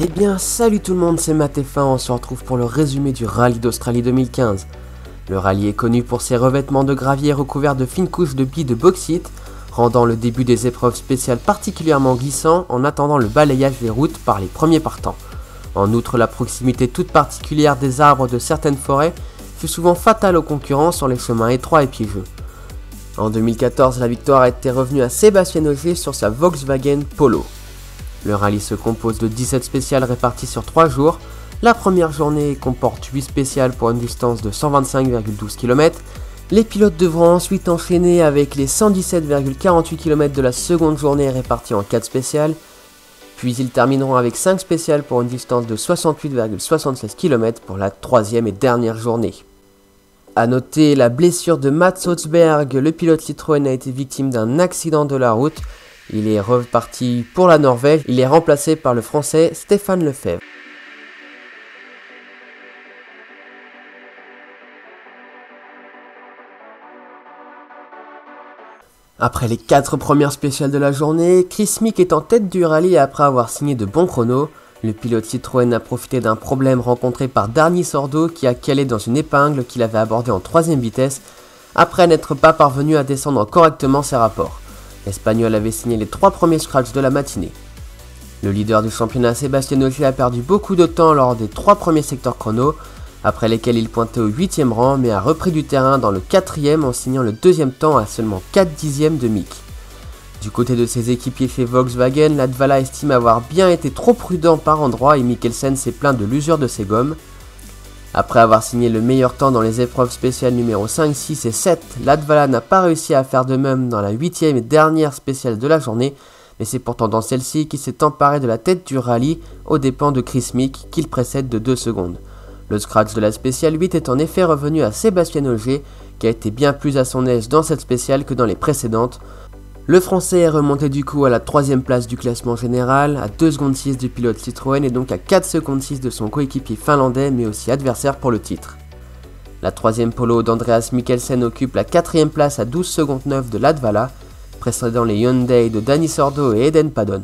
Eh bien salut tout le monde, c'est Matt-F1, on se retrouve pour le résumé du rallye d'Australie 2015. Le rallye est connu pour ses revêtements de gravier recouverts de fines couches de billes de bauxite, rendant le début des épreuves spéciales particulièrement glissant en attendant le balayage des routes par les premiers partants. En outre, la proximité toute particulière des arbres de certaines forêts fut souvent fatale aux concurrents sur les chemins étroits et piégeux. En 2014, la victoire a été revenue à Sébastien Ogier sur sa Volkswagen Polo. Le rallye se compose de 17 spéciales réparties sur 3 jours. La première journée comporte 8 spéciales pour une distance de 125,12 km. Les pilotes devront ensuite enchaîner avec les 117,48 km de la seconde journée répartis en 4 spéciales. Puis ils termineront avec 5 spéciales pour une distance de 68,76 km pour la troisième et dernière journée. A noter la blessure de Mats Holzberg, le pilote Citroën a été victime d'un accident de la route. Il est reparti pour la Norvège, il est remplacé par le français Stéphane Lefebvre. Après les 4 premières spéciales de la journée, Chris Mick est en tête du rallye après avoir signé de bons chronos. Le pilote Citroën a profité d'un problème rencontré par Dani Sordo qui a calé dans une épingle qu'il avait abordée en 3ème vitesse après n'être pas parvenu à descendre correctement ses rapports. L'Espagnol avait signé les 3 premiers scratchs de la matinée. Le leader du championnat Sébastien Ogier a perdu beaucoup de temps lors des 3 premiers secteurs chrono, après lesquels il pointait au 8ème rang mais a repris du terrain dans le 4ème en signant le 2ème temps à seulement 4 dixièmes de Mick. Du côté de ses équipiers chez Volkswagen, Latvala estime avoir bien été trop prudent par endroits et Mikkelsen s'est plaint de l'usure de ses gommes. Après avoir signé le meilleur temps dans les épreuves spéciales numéro 5, 6 et 7, Latvala n'a pas réussi à faire de même dans la 8ème et dernière spéciale de la journée, mais c'est pourtant dans celle-ci qu'il s'est emparé de la tête du rallye aux dépens de Chris Mick qu'il précède de 2 secondes. Le scratch de la spéciale 8 est en effet revenu à Sébastien Ogier qui a été bien plus à son aise dans cette spéciale que dans les précédentes. Le français est remonté du coup à la 3ème place du classement général, à 2 secondes 6 du pilote Citroën et donc à 4 secondes 6 de son coéquipier finlandais mais aussi adversaire pour le titre. La 3ème Polo d'Andreas Mikkelsen occupe la 4ème place à 12 secondes 9 de Latvala, précédant les Hyundai de Dani Sordo et Eden Padon.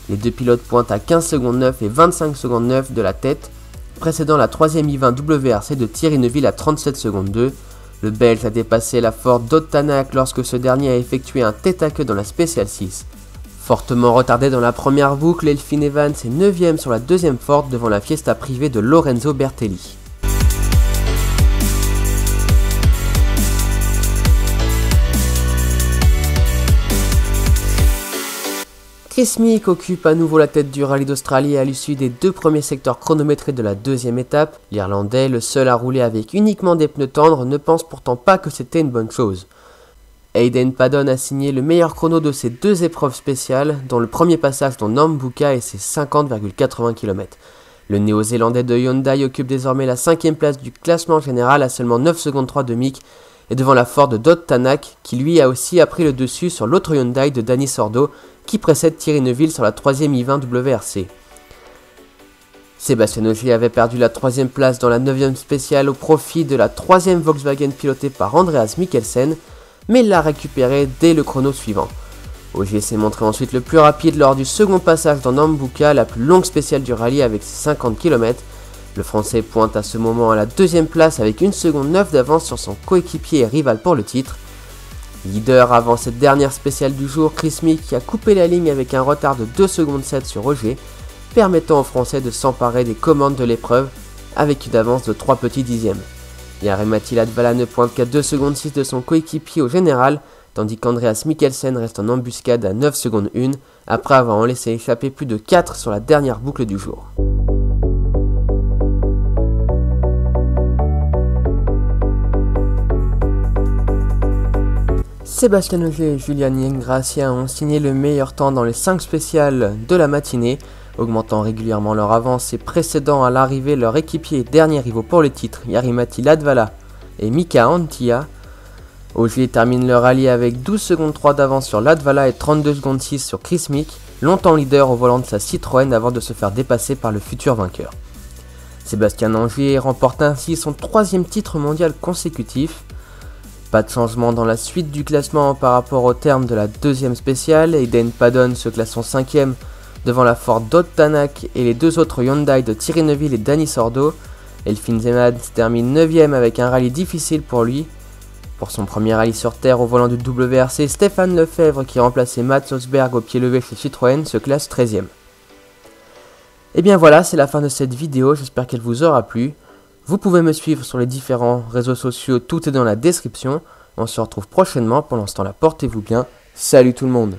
Les deux pilotes pointent à 15 secondes 9 et 25 secondes 9 de la tête, précédant la 3ème i20 WRC de Thierry Neuville à 37 secondes 2. Le Belge a dépassé la Ford d'Ottanak lorsque ce dernier a effectué un tête-à-queue dans la Special 6. Fortement retardé dans la première boucle, Elfyn Evans est 9ème sur la 2ème Ford devant la Fiesta privée de Lorenzo Bertelli. Chris Mick occupe à nouveau la tête du rallye d'Australie à l'issue des 2 premiers secteurs chronométrés de la 2ème étape. L'Irlandais, le seul à rouler avec uniquement des pneus tendres, ne pense pourtant pas que c'était une bonne chose. Eden Padon a signé le meilleur chrono de ces 2 épreuves spéciales, dont le premier passage dans Nambucca et ses 50,80 km. Le néo-zélandais de Hyundai occupe désormais la 5ème place du classement général à seulement 9 secondes 3 de Mick, et devant la Ford d'Ottanak, qui lui a aussi pris le dessus sur l'autre Hyundai de Dani Sordo, qui précède Thierry Neuville sur la 3ème i20 WRC. Sébastien Ogier avait perdu la 3ème place dans la 9ème spéciale au profit de la 3ème Volkswagen pilotée par Andreas Mikkelsen, mais l'a récupérée dès le chrono suivant. Ogier s'est montré ensuite le plus rapide lors du second passage dans Nambucca, la plus longue spéciale du rallye avec ses 50 km. Le français pointe à ce moment à la 2ème place avec 1 seconde 9 d'avance sur son coéquipier et rival pour le titre. Leader avant cette dernière spéciale du jour, Chris Mick qui a coupé la ligne avec un retard de 2 secondes 7 sur Ogier, permettant aux Français de s'emparer des commandes de l'épreuve avec une avance de 3 petits dixièmes. Jari-Matti Latvala ne pointe qu'à 2 secondes 6 de son coéquipier au général, tandis qu'Andreas Mikkelsen reste en embuscade à 9 secondes 1 après avoir en laissé échapper plus de 4 sur la dernière boucle du jour. Sébastien Ogier et Julian Ingrassia ont signé le meilleur temps dans les 5 spéciales de la matinée, augmentant régulièrement leur avance et précédant à l'arrivée leur équipier et dernier rivaux pour le titre, Jari-Matti Latvala et Mika Antia. Ogier termine le rallye avec 12 secondes 3 d'avance sur Latvala et 32 secondes 6 sur Chris Mick, longtemps leader au volant de sa Citroën avant de se faire dépasser par le futur vainqueur. Sébastien Ogier remporte ainsi son 3ème titre mondial consécutif. Pas de changement dans la suite du classement par rapport au terme de la 2ème spéciale, Eden Padon se classe en 5ème devant la Ford d'Odd-Tanak et les deux autres Hyundai de Thierry Neuville et Dani Sordo. Elfyn Zeeman termine 9ème avec un rallye difficile pour lui. Pour son premier rallye sur terre au volant du WRC, Stéphane Lefebvre, qui remplaçait Mats Osberg au pied levé chez Citroën, se classe 13ème. Et bien voilà, c'est la fin de cette vidéo, j'espère qu'elle vous aura plu. Vous pouvez me suivre sur les différents réseaux sociaux, tout est dans la description. On se retrouve prochainement, pour l'instant là, portez-vous bien. Salut tout le monde!